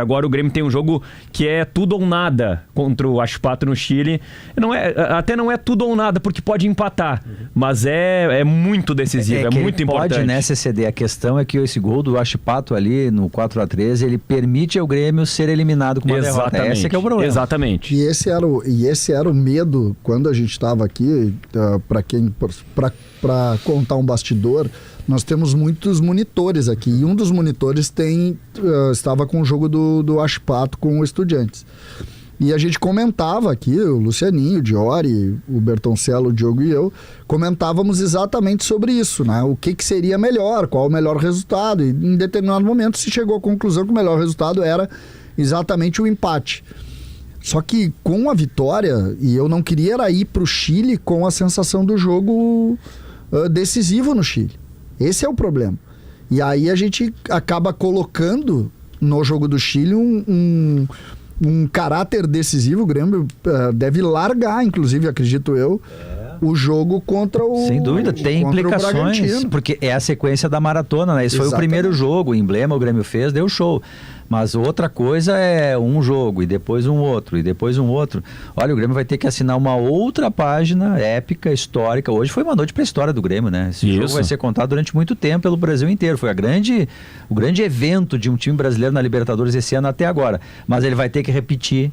Agora o Grêmio tem um jogo que é tudo ou nada contra o Huachipato no Chile. Até não é tudo ou nada, porque pode empatar, mas é muito decisivo, é muito importante. Pode, né, CCD? A questão é que esse gol do Huachipato ali no 4-3, ele permite ao Grêmio ser eliminado com uma derrota. Esse que é o problema. Exatamente. E esse era o medo quando a gente estava aqui, para contar um bastidor. Nós temos muitos monitores aqui, e um dos monitores estava com o jogo do Huachipato com o Estudiantes. E a gente comentava aqui, o Lucianinho, o Diori, o Bertoncello, o Diogo e eu, comentávamos exatamente sobre isso, né? O que seria melhor, qual o melhor resultado. E em determinado momento se chegou à conclusão que o melhor resultado era exatamente o empate. Só que com a vitória, e eu não queria era ir para o Chile com a sensação do jogo decisivo no Chile. Esse é o problema. E aí a gente acaba colocando no jogo do Chile um caráter decisivo. O Grêmio deve largar, inclusive, acredito eu, o jogo contra o Sem dúvida, tem implicações, porque é a sequência da maratona, né? Esse foi o primeiro jogo, o emblema o Grêmio fez, deu show. Mas outra coisa é um jogo, e depois um outro, e depois um outro. Olha, o Grêmio vai ter que assinar uma outra página épica, histórica. Hoje foi uma noite para a história do Grêmio, né? Esse jogo vai ser contado durante muito tempo pelo Brasil inteiro. Foi o grande evento de um time brasileiro na Libertadores esse ano até agora. Mas ele vai ter que repetir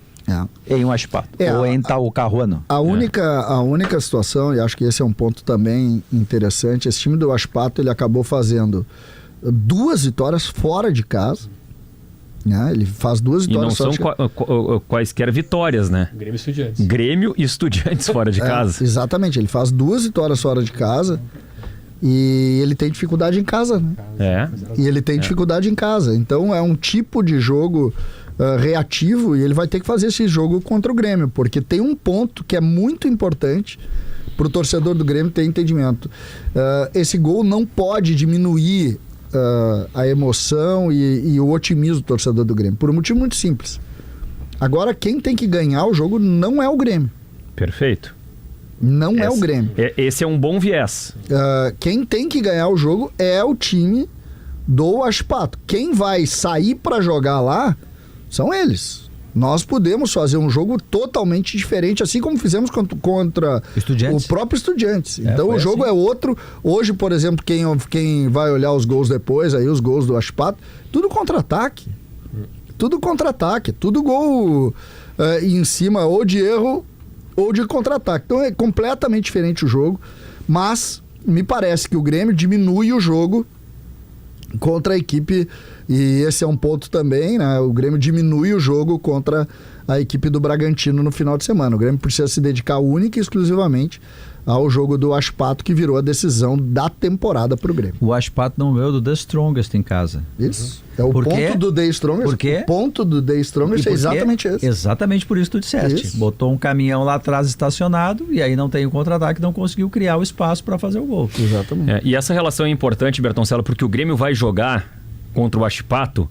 em Huachipato, ou em Talcahuano. A única situação, e acho que esse é um ponto também interessante, esse time do Huachipato, ele acabou fazendo 2 vitórias fora de casa. Ele faz 2 vitórias. E não são quaisquer vitórias, né? Grêmio e Estudiantes fora de casa. Exatamente, ele faz 2 vitórias fora de casa e ele tem dificuldade em casa, né? E ele tem dificuldade em casa. Então é um tipo de jogo reativo, e ele vai ter que fazer esse jogo contra o Grêmio, porque tem um ponto que é muito importante para o torcedor do Grêmio ter entendimento. Esse gol não pode diminuir a emoção e o otimismo do torcedor do Grêmio, por um motivo muito simples. Agora, quem tem que ganhar o jogo não é o Grêmio. Perfeito. Não é o Grêmio. Esse é um bom viés. Quem tem que ganhar o jogo é o time do Huachipato. Quem vai sair para jogar lá são eles. Nós podemos fazer um jogo totalmente diferente, assim como fizemos contra o próprio Estudiantes. Então o jogo é outro. Hoje, por exemplo, quem vai olhar os gols depois, aí os gols do Huachipato, tudo contra-ataque. Tudo contra-ataque. Tudo gol em cima ou de erro ou de contra-ataque. Então é completamente diferente o jogo. Mas me parece que o Grêmio diminui o jogo contra a equipe, e esse é um ponto também, né? O Grêmio diminui o jogo contra a equipe do Bragantino no final de semana. O Grêmio precisa se dedicar única e exclusivamente ao jogo do Huachipato, que virou a decisão da temporada para o Grêmio. O Huachipato não ganhou do The Strongest em casa. Isso. É o ponto do The Strongest. Por quê? O ponto do The Strongest é exatamente esse. Exatamente por isso que tu disseste. Isso. Botou um caminhão lá atrás estacionado, e aí não tem o contra-ataque, não conseguiu criar o espaço para fazer o gol. Exatamente. E essa relação é importante, Bertoncello, porque o Grêmio vai jogar contra o Huachipato.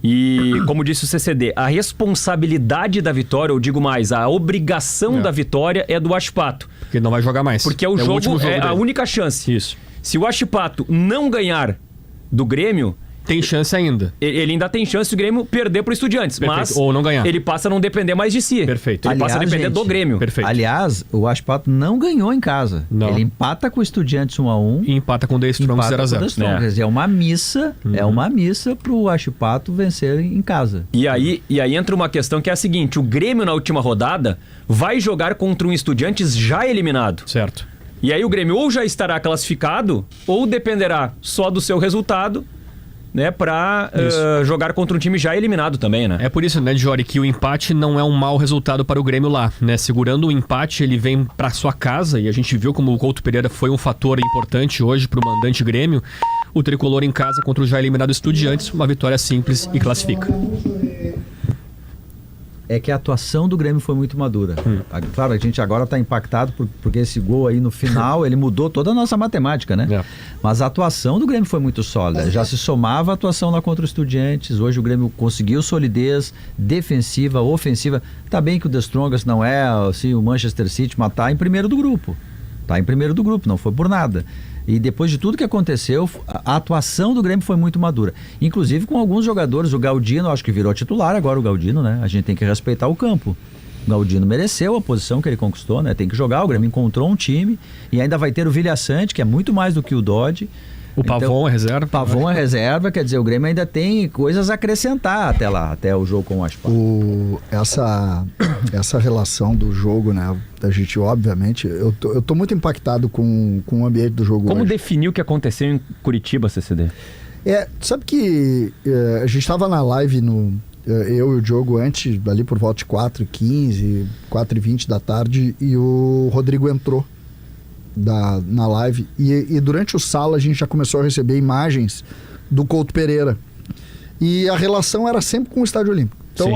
E, como disse o CCD, a responsabilidade da vitória, ou digo mais, a obrigação da vitória é do Huachipato. Porque não vai jogar mais. Porque o jogo é a única chance. Isso. Se o Huachipato não ganhar do Grêmio, tem chance ainda. Ele ainda tem chance de o Grêmio perder pro Estudiantes. Perfeito. Mas ou não ganhar. Ele passa a não depender mais de si. Perfeito. Ele passa a depender do Grêmio. Perfeito. Aliás, o Huachipato não ganhou em casa. Não. Ele empata com o Estudiantes 1-1. E empata com o The Strongest 0-0. É uma missa, é uma missa pro Huachipato vencer em casa. E aí entra uma questão que é a seguinte: o Grêmio na última rodada vai jogar contra um Estudiantes já eliminado. Certo. E aí o Grêmio ou já estará classificado, ou dependerá só do seu resultado, né, para jogar contra um time já eliminado também, né? É por isso, né, Diori, que o empate não é um mau resultado para o Grêmio lá, né? Segurando o empate, ele vem para sua casa, e a gente viu como o Couto Pereira foi um fator importante hoje para o mandante Grêmio. O tricolor em casa contra o já eliminado Estudiantes, uma vitória simples e classifica. É que a atuação do Grêmio foi muito madura. Claro, a gente agora está impactado porque esse gol aí no final, ele mudou toda a nossa matemática, né? Mas a atuação do Grêmio foi muito sólida. Já se somava a atuação lá contra o Estudiantes. Hoje o Grêmio conseguiu solidez defensiva, ofensiva. Tá bem que o The Strongest não é assim, o Manchester City, mas tá em primeiro do grupo. Tá em primeiro do grupo, não foi por nada. E depois de tudo que aconteceu, a atuação do Grêmio foi muito madura. Inclusive com alguns jogadores, o Galdino, acho que virou titular agora o Galdino, né? A gente tem que respeitar o campo. O Galdino mereceu a posição que ele conquistou, né? Tem que jogar, o Grêmio encontrou um time e ainda vai ter o Vilhaçante, que é muito mais do que o Dodge. O Pavon é reserva. Pavon é reserva, quer dizer, o Grêmio ainda tem coisas a acrescentar até lá, até o jogo com o Aspar. Essa relação do jogo, né? A gente, obviamente, eu tô muito impactado com o ambiente do jogo. Como hoje. definir o que aconteceu em Curitiba, CCD? Sabe que a gente estava na live, eu e o Diogo antes, ali por volta de 4h15, 4h20 da tarde, e o Rodrigo entrou na live, e durante o sala a gente já começou a receber imagens do Couto Pereira, e a relação era sempre com o Estádio Olímpico. Então,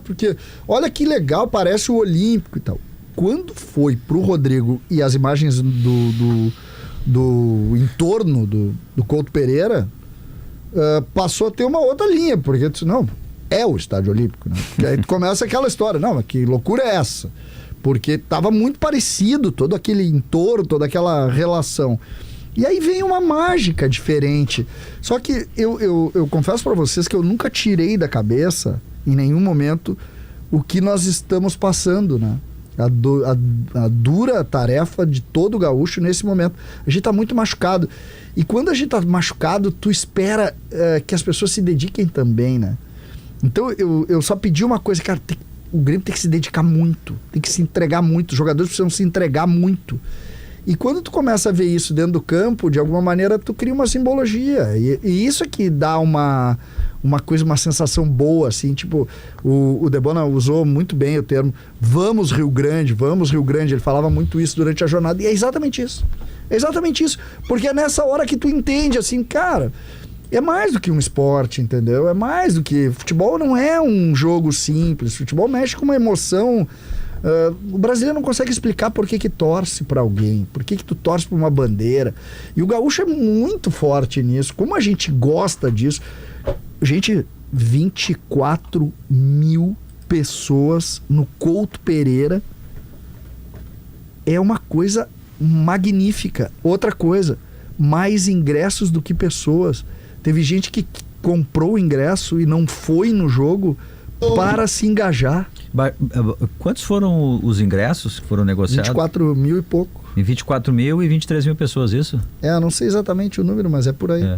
porque olha que legal, parece o Olímpico e tal. Quando foi pro Rodrigo e as imagens do entorno do Couto Pereira, passou a ter uma outra linha, porque não, é o Estádio Olímpico, né? E aí começa aquela história, não, mas que loucura é essa? Porque estava muito parecido todo aquele entorno, toda aquela relação. E aí vem uma mágica diferente. Só que eu confesso para vocês que eu nunca tirei da cabeça, em nenhum momento, o que nós estamos passando, né? A dura tarefa de todo gaúcho nesse momento. A gente tá muito machucado. E quando a gente tá machucado, tu espera que as pessoas se dediquem também, né? Então eu só pedi uma coisa, cara, o Grêmio tem que se dedicar muito, tem que se entregar muito, os jogadores precisam se entregar muito. E quando tu começa a ver isso dentro do campo, de alguma maneira tu cria uma simbologia. E isso é que dá uma coisa, uma sensação boa, assim, tipo, o Debona usou muito bem o termo vamos Rio Grande, ele falava muito isso durante a jornada, e é exatamente isso. É exatamente isso, porque é nessa hora que tu entende, assim, cara, é mais do que um esporte, entendeu? É mais do que... Futebol não é um jogo simples, futebol mexe com uma emoção. O brasileiro não consegue explicar por que torce pra alguém, por que tu torce pra uma bandeira. E o gaúcho é muito forte nisso. Como a gente gosta disso. Gente, 24 mil pessoas no Couto Pereira é uma coisa magnífica. Outra coisa, mais ingressos do que pessoas. Teve gente que comprou o ingresso e não foi no jogo para se engajar. Quantos foram os ingressos que foram negociados? 24 mil e pouco. Em 24 mil e 23 mil pessoas, isso? Não sei exatamente o número, mas é por aí.